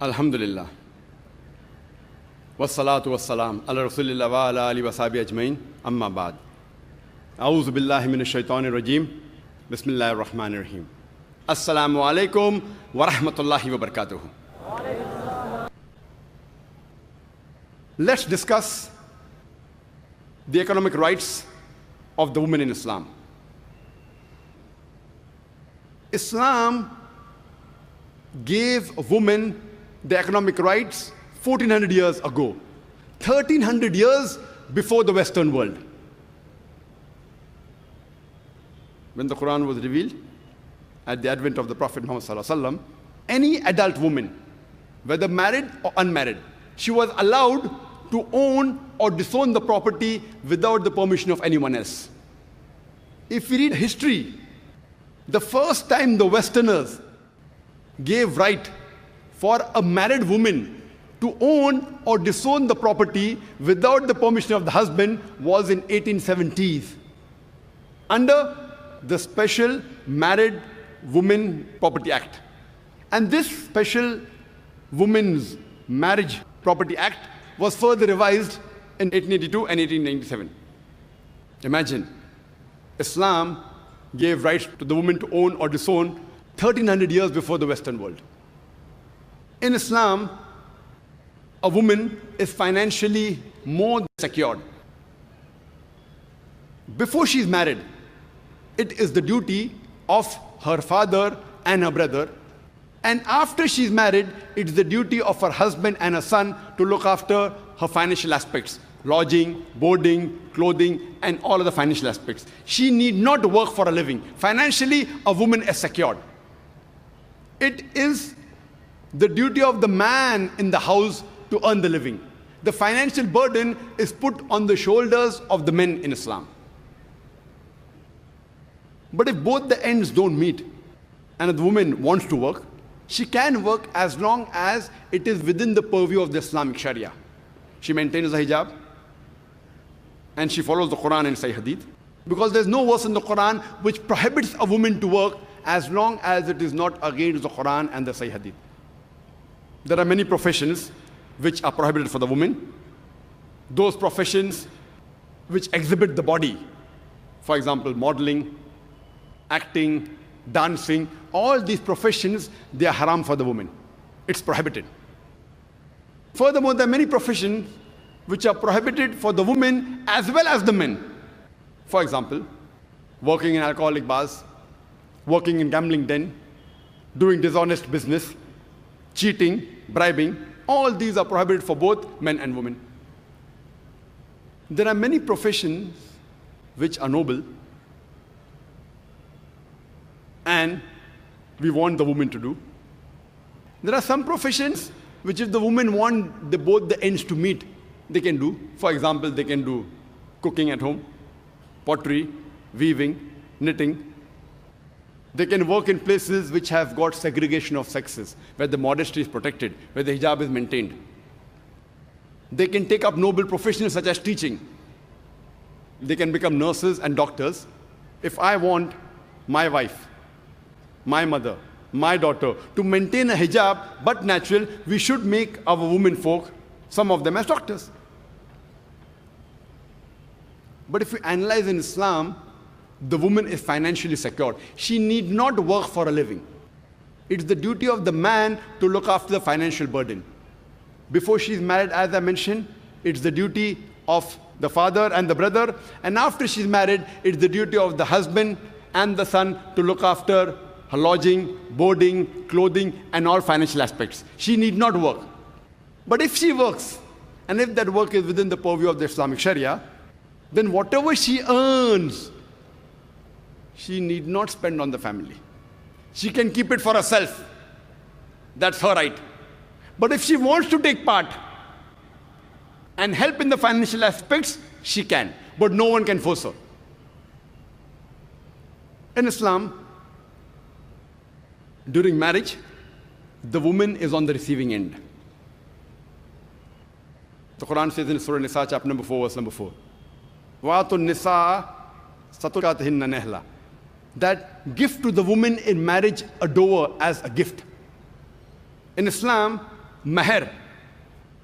Alhamdulillah. Wassalatu wassalam ala rasulillah wa ala alihi wa sahbihi ajmain. Amma ba'd. A'udhu billahi minash shaitanir rajim. Bismillahir rahmanir rahim. Assalamu alaikum wa rahmatullahi wa barakatuh. Let's discuss the economic rights of the woman in Islam. Islam gave women the economic rights 1400 years ago, 1300 years before the Western world. When the Quran was revealed, at the advent of the Prophet Muhammad Sallallahu Alaihi Wasallam, any adult woman, whether married or unmarried, she was allowed to own or disown the property without the permission of anyone else. If we read history, the first time the Westerners gave right for a married woman to own or disown the property without the permission of the husband was in 1870s, under the Special Married Women Property Act. And this Special Women's Marriage Property Act was further revised in 1882 and 1897. Imagine, Islam gave rights to the woman to own or disown 1300 years before the Western world. In Islam, a woman is financially more secured. Before she is married, it is the duty of her father and her brother. And after she is married, it's the duty of her husband and her son to look after her financial aspects: lodging, boarding, clothing, and all of the financial aspects. She need not work for a living. Financially, a woman is secured. It is the duty of the man in the house to earn the living. The financial burden is put on the shoulders of the men in Islam. But if both the ends don't meet, and the woman wants to work, she can work as long as it is within the purview of the Islamic Sharia. She maintains the hijab, and she follows the Quran and Sahih Hadith, because there's no verse in the Quran which prohibits a woman to work as long as it is not against the Quran and the Sahih Hadith. There are many professions which are prohibited for the woman. Those professions which exhibit the body, for example, modeling, acting, dancing, all these professions, they are haram for the woman. It's prohibited. Furthermore, there are many professions which are prohibited for the women as well as the men. For example, working in alcoholic bars, working in gambling den, doing dishonest business, cheating, bribing, all these are prohibited for both men and women. There are many professions which are noble, and we want the woman to do. There are some professions which, if the women want both the ends to meet, they can do. For example, they can do cooking at home, pottery, weaving, knitting. They can work in places which have got segregation of sexes, where the modesty is protected, where the hijab is maintained. They can take up noble professions such as teaching. They can become nurses and doctors. If I want my wife, my mother, my daughter to maintain a hijab but natural, we should make our women folk, some of them, as doctors. But if we analyze in Islam, the woman is financially secured. She need not work for a living. It's the duty of the man to look after the financial burden. Before she is married, as I mentioned, it's the duty of the father and the brother. And after she's married, it's the duty of the husband and the son to look after her lodging, boarding, clothing, and all financial aspects. She need not work. But if she works, and if that work is within the purview of the Islamic Sharia, then whatever she earns, she need not spend on the family. She can keep it for herself. That's her right. But if she wants to take part and help in the financial aspects, she can. But no one can force her. In Islam, during marriage, the woman is on the receiving end. The Quran says in Surah Nisa, chapter number 4, verse number 4, وَاتُ النِّسَاءَ سَتُرَاتِهِنَّ نَهْلًا, that give to the woman in marriage a dower as a gift. In Islam, Meher,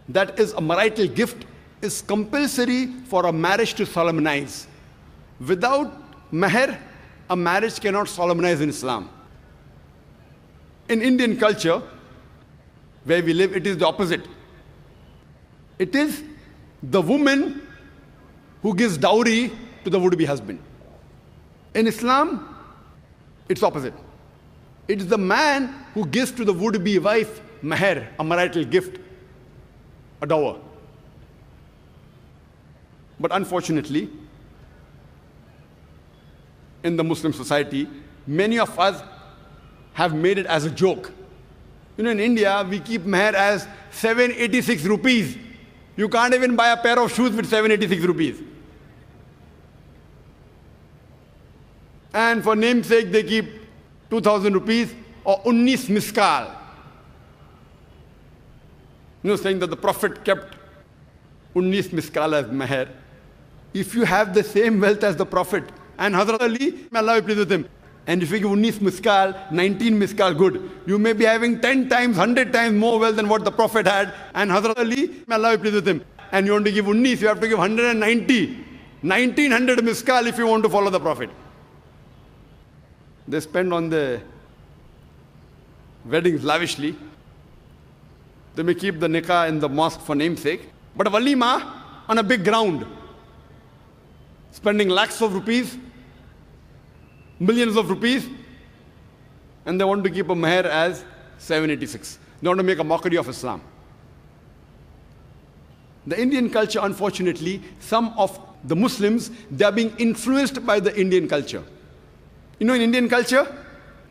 that is a marital gift, is compulsory for a marriage to solemnize. Without meher, a marriage cannot solemnize in Islam. In Indian culture, where we live, it is the opposite. It is the woman who gives dowry to the would-be husband. In Islam, it's opposite. It is the man who gives to the would-be wife meher, a marital gift, a dower. But unfortunately, in the Muslim society, many of us have made it as a joke. In India, we keep meher as 786 rupees. You can't even buy a pair of shoes with 786 rupees. And for namesake, they keep 2,000 rupees or 19 miskal. Saying that the Prophet kept 19 miskal as meher. If you have the same wealth as the Prophet, and Hazrat Ali, may Allah be pleased with him, and if you give 19 miskal, 19 miskal good, you may be having 10 times, 100 times more wealth than what the Prophet had, and Hazrat Ali, may Allah be pleased with him, and you want to give 19, you have to give 190, 1900 miskal if you want to follow the Prophet. They spend on the weddings lavishly. They may keep the nikah in the mosque for namesake, but a walima on a big ground, spending lakhs of rupees, millions of rupees, and they want to keep a meher as 786. They want to make a mockery of Islam. The Indian culture, unfortunately, some of the Muslims, they are being influenced by the Indian culture. In Indian culture,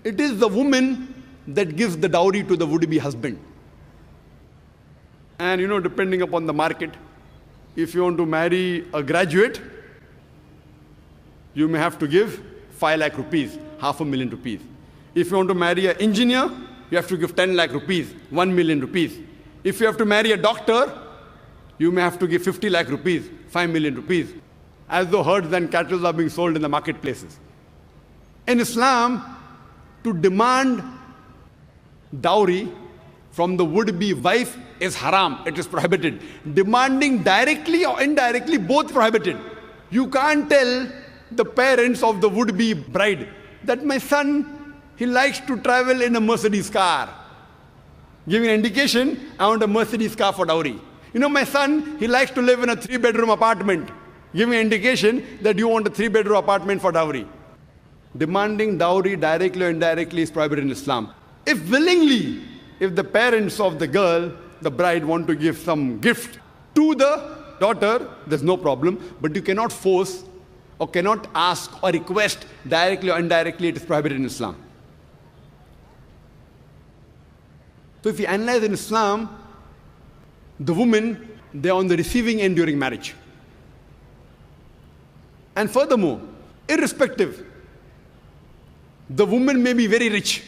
it is the woman that gives the dowry to the would-be husband. And depending upon the market, if you want to marry a graduate, you may have to give 5 lakh rupees, 500,000 rupees. If you want to marry an engineer, you have to give 10 lakh rupees, 1 million rupees. If you have to marry a doctor, you may have to give 50 lakh rupees, 5 million rupees, as though herds and cattle are being sold in the marketplaces. In Islam, to demand dowry from the would-be wife is haram. It is prohibited. Demanding directly or indirectly, both prohibited. You can't tell the parents of the would-be bride that my son, he likes to travel in a Mercedes car. Giving an indication, I want a Mercedes car for dowry. My son, he likes to live in a 3-bedroom apartment. Giving an indication that you want a 3-bedroom apartment for dowry. Demanding dowry directly or indirectly is prohibited in Islam. If willingly, if the parents of the girl, the bride, want to give some gift to the daughter, there's no problem. But you cannot force or cannot ask or request directly or indirectly. It is prohibited in Islam. So if you analyze in Islam, the women, they are on the receiving end during marriage. And furthermore, irrespective, the woman may be very rich.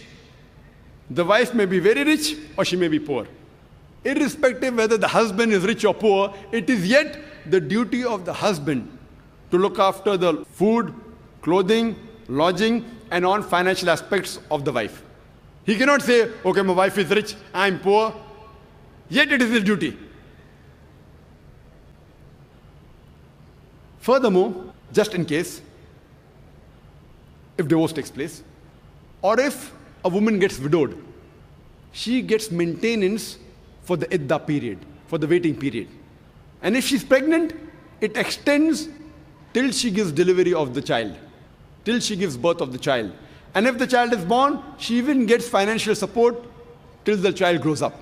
The wife may be very rich or she may be poor. Irrespective whether the husband is rich or poor, it is yet the duty of the husband to look after the food, clothing, lodging, and on financial aspects of the wife. He cannot say, okay, my wife is rich, I am poor, yet it is his duty. Furthermore, just in case, if divorce takes place, or if a woman gets widowed, she gets maintenance for the iddah period, for the waiting period. And if she's pregnant, it extends till she gives delivery of the child, till she gives birth of the child. And if the child is born, she even gets financial support till the child grows up.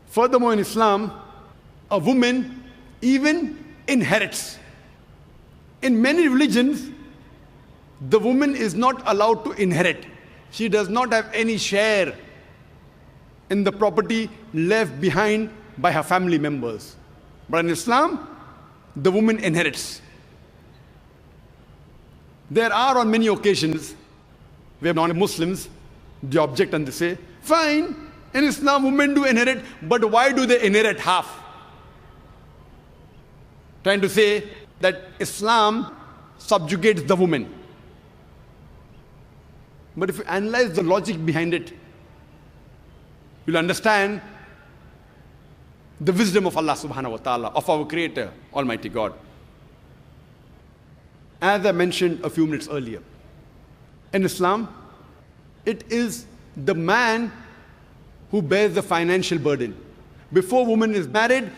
Furthermore, in Islam, a woman even inherits. In many religions, the woman is not allowed to inherit. She does not have any share in the property left behind by her family members. But in Islam, the woman inherits. There are on many occasions where non-Muslims, they object and they say, fine, in Islam women do inherit, but why do they inherit half? Trying to say that Islam subjugates the woman. But if you analyze the logic behind it, you'll understand the wisdom of Allah subhanahu wa ta'ala, of our Creator, Almighty God. As I mentioned a few minutes earlier, in Islam, it is the man who bears the financial burden. Before woman is married,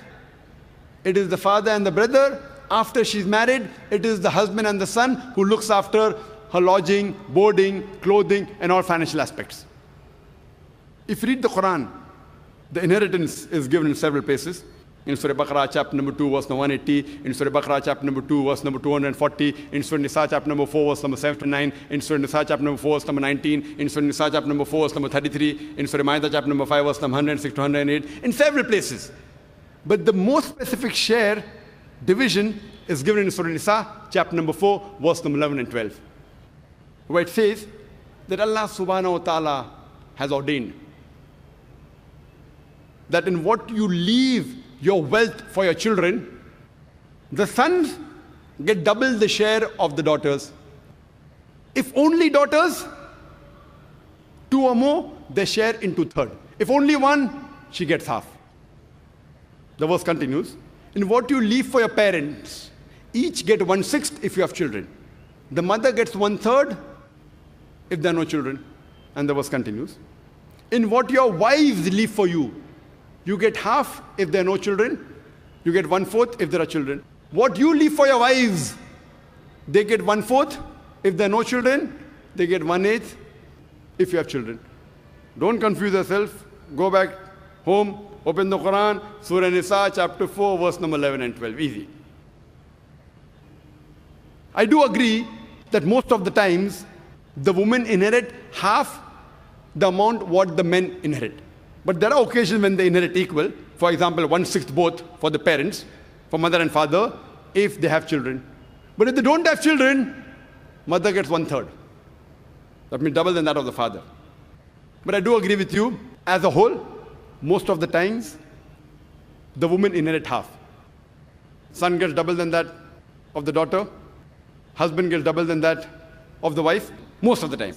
it is the father and the brother. After she's married, it is the husband and the son who looks after her lodging, boarding, clothing, and all financial aspects. If you read the Quran, the inheritance is given in several places. In Surah Baqarah, chapter number 2, verse number 180. In Surah Baqarah, chapter number 2, verse number 240. In Surah Nisa, chapter number 4, verse number 79. In Surah Nisa, chapter number 4, verse number 19. In Surah Nisa, chapter number 4, verse number 33. In Surah Ma'idah, chapter number 5, verse number 106 to 108. In several places. But the most specific share division is given in Surah Nisa, chapter number 4, verse number 11 and 12. Where it says that Allah subhanahu wa ta'ala has ordained that in what you leave your wealth for your children, the sons get double the share of the daughters. If only daughters, 2 or more, they share into third. If only one, she gets half. The verse continues. In what you leave for your parents, each get 1/6 if you have children. The mother gets 1/3 if there are no children. And the verse continues. In what your wives leave for you, you get half if there are no children. You get 1/4 if there are children. What you leave for your wives, they get 1/4 if there are no children. They get 1/8 if you have children. Don't confuse yourself. Go back home, open the Quran, Surah Nisa, chapter 4, verse number 11 and 12. Easy. I do agree that most of the times the women inherit half the amount what the men inherit. But there are occasions when they inherit equal. For example, 1/6 both for the parents, for mother and father, if they have children. But if they don't have children, mother gets 1/3. That means double than that of the father. But I do agree with you, as a whole, most of the times, the woman inherit half. Son gets double than that of the daughter. Husband gets double than that of the wife, most of the time.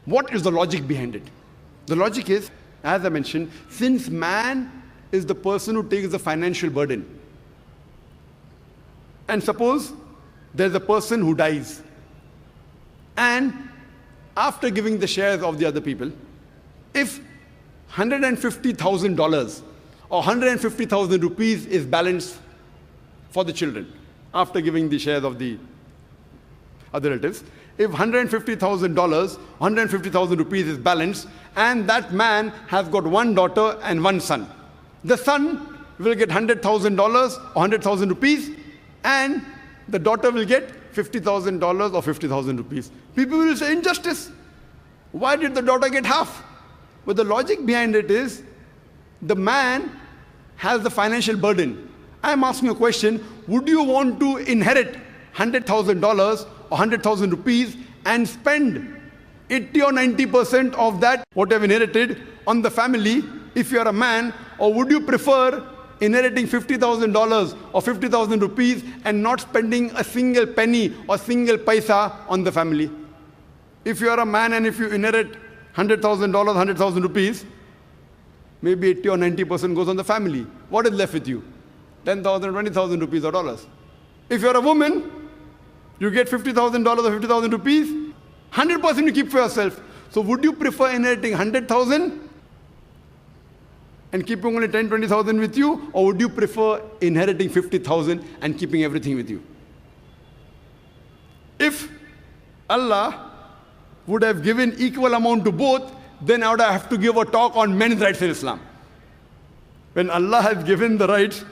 What is the logic behind it? The logic is, as I mentioned, since man is the person who takes the financial burden, and suppose there's a person who dies, and after giving the shares of the other people, if $150,000 or 150,000 rupees is balanced for the children, after giving the shares of the other relatives, if $150,000, 150,000 rupees is balanced, and that man has got one daughter and one son, the son will get $100,000 or 100,000 rupees, and the daughter will get $50,000 or 50,000 rupees. People will say injustice. Why did the daughter get half? But the logic behind it is, the man has the financial burden. I'm asking a question, would you want to inherit $100,000 or 100,000 rupees and spend 80 or 90% of that, what you have inherited, on the family if you are a man? Or would you prefer inheriting $50,000 or 50,000 rupees and not spending a single penny or single paisa on the family? If you are a man and if you inherit $100,000, 100,000 rupees, maybe 80 or 90% goes on the family. What is left with you? 10,000, 20,000 rupees or dollars. If you're a woman, you get $50,000 or 50,000 rupees, 100% you keep for yourself. So would you prefer inheriting 100,000 and keeping only 10, 20,000 with you, or would you prefer inheriting 50,000 and keeping everything with you? If Allah would have given equal amount to both, then I would have to give a talk on men's rights in Islam. When Allah has given the rights,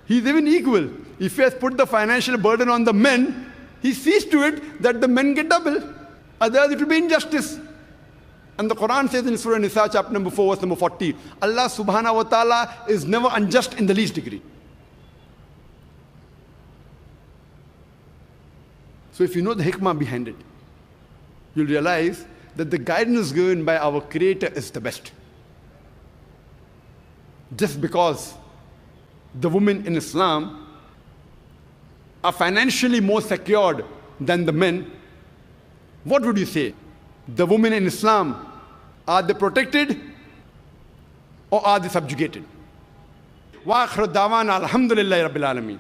He's even equal. If He has put the financial burden on the men, He sees to it that the men get double. Otherwise, it will be injustice. And the Quran says in Surah Nisa, chapter number 4, verse number 40, Allah subhanahu wa ta'ala is never unjust in the least degree. So if you know the hikmah behind it, you'll realize that the guidance given by our Creator is the best. Just because the women in Islam are financially more secured than the men, what would you say? The women in Islam, are they protected or are they subjugated? Wa akhiru da'wana alhamdulillahi rabbil alameen.